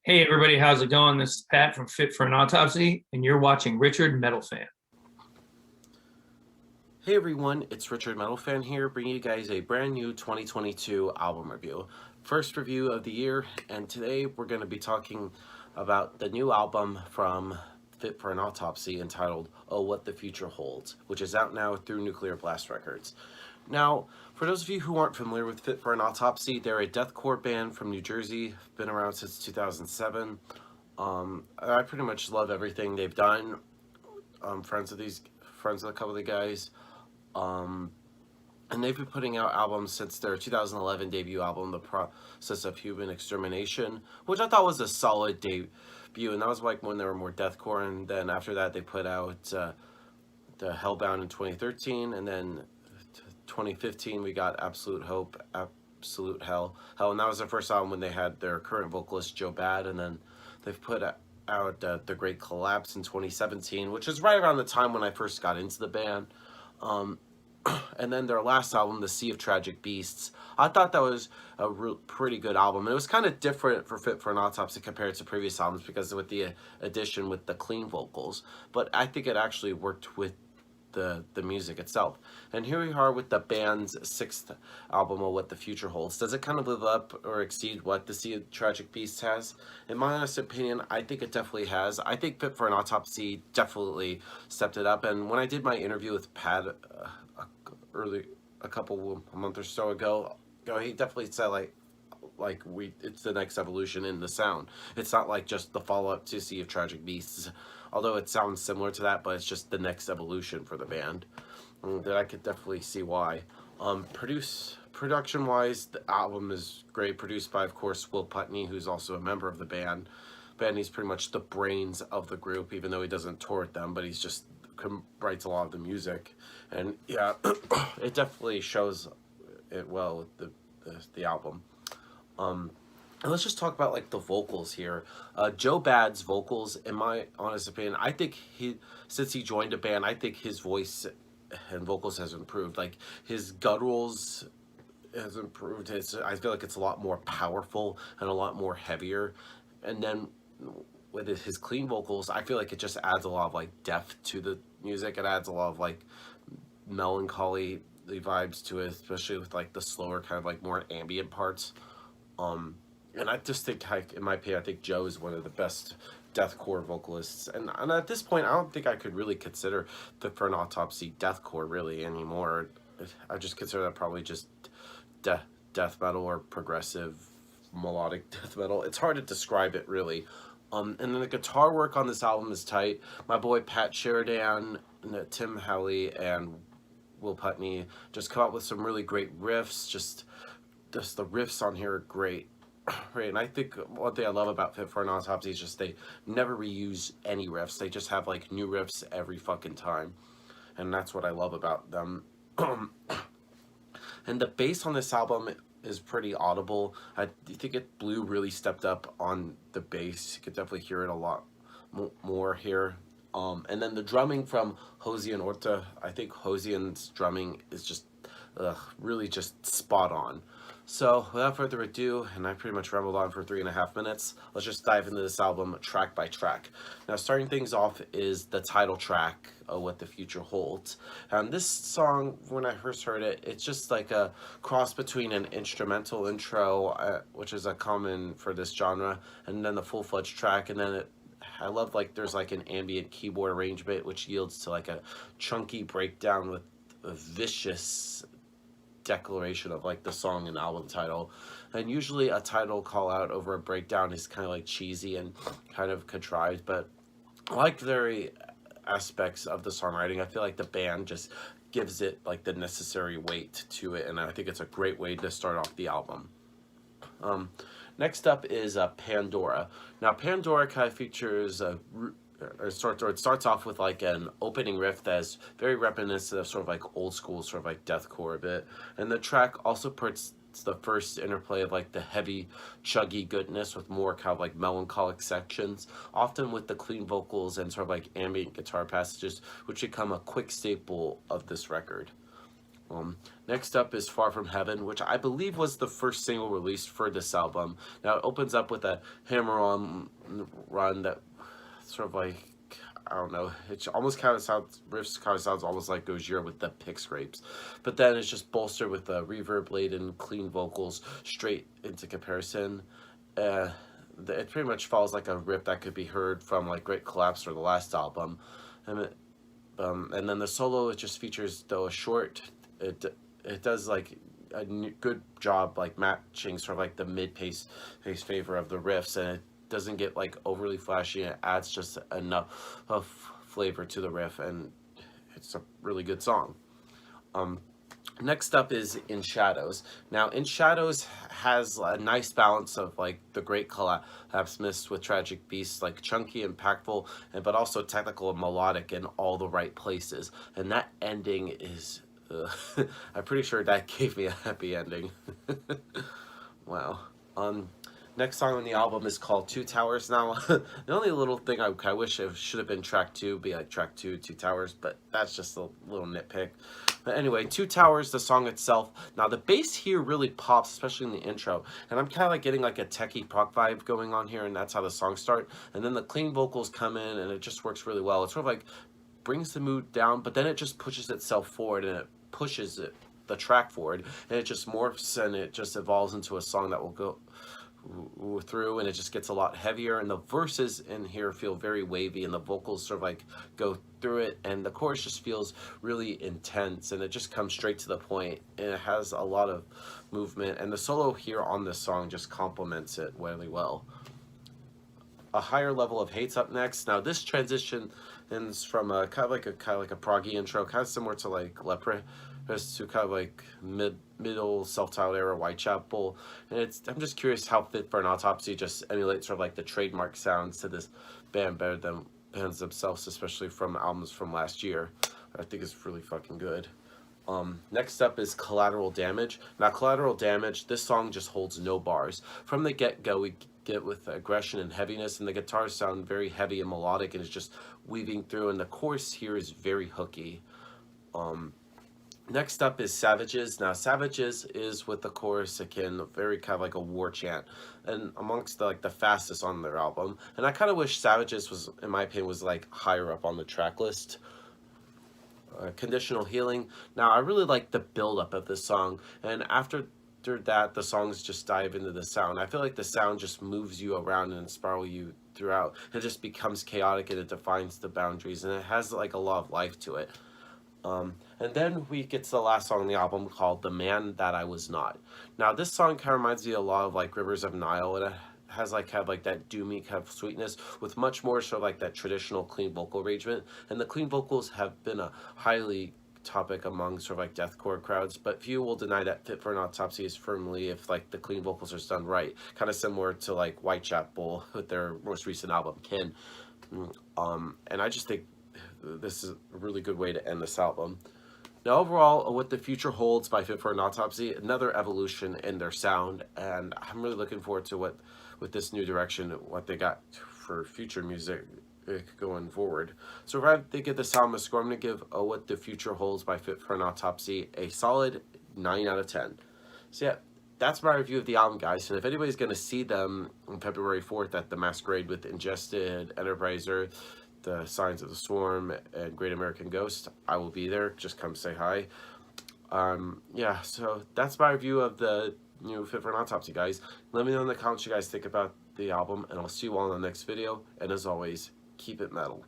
Hey everybody, how's it going? This is Pat from Fit for an Autopsy, and you're watching Richard Metal Fan. Hey everyone, it's Richard Metal Fan here, bringing you guys a brand new 2022 album review. First review of the year, and today we're going to be talking about the new album from Fit for an Autopsy entitled Oh What the Future Holds, which is out now through Nuclear Blast Records. Now, for those of you who aren't familiar with Fit for an Autopsy, they're a deathcore band from New Jersey, been around since 2007. I pretty much love everything they've done. Friends of a couple of the guys. And they've been putting out albums since their 2011 debut album, The Process of Human Extermination, which I thought was a solid debut, and that was like when they were more deathcore, and then after that they put out the Hellbound in 2013, and then 2015 we got Absolute Hope, Absolute Hell, and that was the first album when they had their current vocalist Joe Bad, and then they've put out The Great Collapse in 2017, which is right around the time when I first got into the band. And then their last album, The Sea of Tragic Beasts, I thought that was a pretty good album. And it was kind of different for Fit for an Autopsy compared to previous albums because with the addition with the clean vocals. But I think it actually worked with the music itself. And here we are with the band's sixth album of What the Future Holds. Does it kind of live up or exceed what The Sea of Tragic Beasts has? In my honest opinion, I think it definitely has. I think Fit for an Autopsy definitely stepped it up. And when I did my interview with Pat a month or so ago, he definitely said it's the next evolution in the sound. It's not like just the follow-up to Sea of Tragic Beasts, although it sounds similar to that, but it's just the next evolution for the band. That I could definitely see why. Production-wise, the album is great, produced by, of course, Will Putney, who's also a member of the band. He's pretty much the brains of the group, even though he doesn't tour with them, but he's just writes a lot of the music. And yeah, it definitely shows it well with the album. And let's just talk about like the vocals here. Joe Bad's vocals, in my honest opinion, I think since he joined a band, I think his voice and vocals has improved. Like his gutturals has improved. I feel like it's a lot more powerful and a lot more heavier. And then with his clean vocals, I feel like it just adds a lot of like depth to the music. It adds a lot of like melancholy vibes to it, especially with like the slower kind of like more ambient parts. And I just think, in my opinion, I think Joe is one of the best deathcore vocalists. And at this point, I don't think I could really consider Fit for an Autopsy deathcore really anymore. I just consider that probably just death metal or progressive melodic death metal. It's hard to describe it really. And then the guitar work on this album is tight. My boy Pat Sheridan, Tim Howley, and Will Putney just come up with some really great riffs. Just the riffs on here are great. Right, and I think one thing I love about Fit for an Autopsy is just they never reuse any riffs. They just have like new riffs every fucking time. And that's what I love about them. And the bass on this album is pretty audible. I think Blue really stepped up on the bass. You could definitely hear it a lot more here. And then the drumming from Hosian Orta, I think Hosian's drumming is just really just spot on. So without further ado, and I pretty much rambled on for 3.5 minutes, let's just dive into this album track by track. Now starting things off is the title track, What the Future Holds. And this song, when I first heard it, it's just like a cross between an instrumental intro, which is a common for this genre, and then the full-fledged track, and then I love like there's like an ambient keyboard arrangement which yields to like a chunky breakdown with a vicious declaration of like the song and album title. And usually a title call out over a breakdown is kind of like cheesy and kind of contrived, but I like very aspects of the songwriting. I feel like the band just gives it like the necessary weight to it, and I think it's a great way to start off the album. Next up is Pandora. Now Pandora kind of features it starts off with like an opening riff that's very reminiscent of sort of like old school, sort of like deathcore a bit. And the track also puts the first interplay of like the heavy, chuggy goodness with more kind of like melancholic sections, often with the clean vocals and sort of like ambient guitar passages, which become a quick staple of this record. Next up is Far From Heaven, which I believe was the first single released for this album. Now it opens up with a hammer-on run that sort of like, I don't know, it almost kind of sounds, riffs kind of sounds almost like Gojira with the pick scrapes. But then it's just bolstered with the reverb-laden, clean vocals straight into comparison. It pretty much follows like a riff that could be heard from like Great Collapse or the last album. And then the solo, it just features, though, a short, it does like a good job like matching sort of like the mid-pace favor of the riffs, and it doesn't get like overly flashy, and it adds just enough of flavor to the riff, and it's a really good song. Next up is In Shadows. Now, In Shadows has a nice balance of like the Great Collapse mixed with Tragic Beasts, like chunky, impactful, but also technical and melodic in all the right places. And that ending is, I'm pretty sure that gave me a happy ending. Wow. Next song on the album is called Two Towers. Now, the only little thing I wish it should have been track 2, be like track 2, Two Towers, but that's just a little nitpick. But anyway, Two Towers, the song itself. Now, the bass here really pops, especially in the intro, and I'm kind of like getting like a techie prog vibe going on here, and that's how the songs start. And then the clean vocals come in, and it just works really well. It sort of like brings the mood down, but then it just pushes itself forward, and it pushes the track forward, and it just morphs, and it just evolves into a song that will go through, and it just gets a lot heavier, and the verses in here feel very wavy, and the vocals sort of like go through it, and the chorus just feels really intense, and it just comes straight to the point, and it has a lot of movement, and the solo here on this song just complements it really well. A Higher Level of Hate's up next. Now this transition is from a kind of like a proggy intro, kind of similar to like Lepre, to kind of like middle self-titled era Whitechapel, and I'm just curious how Fit for an Autopsy just emulates sort of like the trademark sounds to this band better than bands themselves, especially from albums from last year. I think it's really fucking good. Next up is Collateral Damage. Now Collateral Damage, this song just holds no bars. From the get-go, we get with aggression and heaviness, and the guitars sound very heavy and melodic, and it's just weaving through, and the chorus here is very hooky. Next up is Savages. Now Savages is with the chorus akin, very kind of like a war chant, and amongst the fastest on their album. And I kind of wish Savages was, in my opinion, was like higher up on the track list. Conditional Healing. Now I really like the build-up of this song, and after that the songs just dive into the sound. I feel like the sound just moves you around and spiral you throughout. It just becomes chaotic, and it defines the boundaries, and it has like a lot of life to it. And then we get to the last song on the album called The Man That I Was Not. Now this song kind of reminds me a lot of like Rivers of Nile, and it has like kind of like that doomy kind of sweetness with much more sort of like that traditional clean vocal arrangement. And the clean vocals have been a highly topic among sort of like deathcore crowds, but few will deny that Fit for an Autopsy is firmly, if like the clean vocals are done right, kind of similar to like Whitechapel with their most recent album Kin. And I just think this is a really good way to end this album. Now overall, What the Future Holds by Fit for an Autopsy, another evolution in their sound, and I'm really looking forward to what, with this new direction, what they got for future music going forward. So if I had to give this album a score, I'm going to give What the Future Holds by Fit for an Autopsy a solid 9 out of 10. So yeah, that's my review of the album, guys, and if anybody's going to see them on February 4th at the Masquerade with Ingested, Enterpriser, the Signs of the Swarm, and Great American Ghost, I will be there. Just come say hi. Yeah, so that's my review of the new Fit for an Autopsy, guys. Let me know in the comments what you guys think about the album, and I'll see you all in the next video. And as always, keep it metal.